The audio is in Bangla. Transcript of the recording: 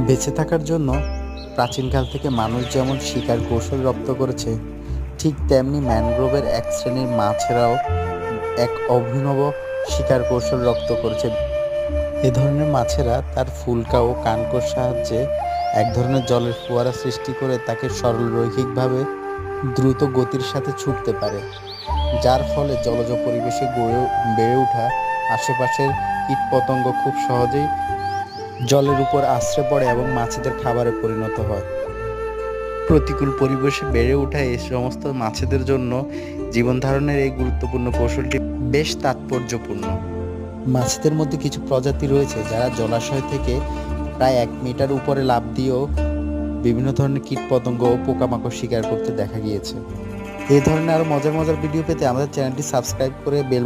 বেঁচে থাকার জন্য প্রাচীনকাল থেকে মানুষ যেমন শিকার কৌশল রপ্ত করেছে, ঠিক তেমনি ম্যানগ্রোভের এক শ্রেণীর মাছেরাও এক অভিনব শিকার কৌশল রপ্ত করেছে। এ ধরনের মাছেরা তার ফুলকা ও কানকোর সাহায্যে এক ধরনের জলের ফোয়ারা সৃষ্টি করে তাকে সরল রৈখিকভাবে দ্রুত গতির সাথে ছুটতে পারে, যার ফলে জলজ পরিবেশে বেড়ে ওঠা আশেপাশের কীটপতঙ্গ খুব সহজেই জলের উপর আশ্রয় পড়ে এবং মাছেদের খাবারে পরিণত হয়। প্রতিকূল পরিবেশে বেড়ে ওঠা এই সমস্ত মাছেদের জন্য জীবন ধারণের এই গুরুত্বপূর্ণ কৌশলটি বেশ তাৎপর্যপূর্ণ। মাছেদের মধ্যে কিছু প্রজাতি রয়েছে যারা জলাশয় থেকে প্রায় 1 মিটার উপরে লাফ দিয়েও বিভিন্ন ধরনের কীটপতঙ্গ ও পোকামাকড় শিকার করতে দেখা গিয়েছে। এই ধরনের আরো মজার মজার ভিডিও পেতে আমাদের চ্যানেলটি সাবস্ক্রাইব করে বেল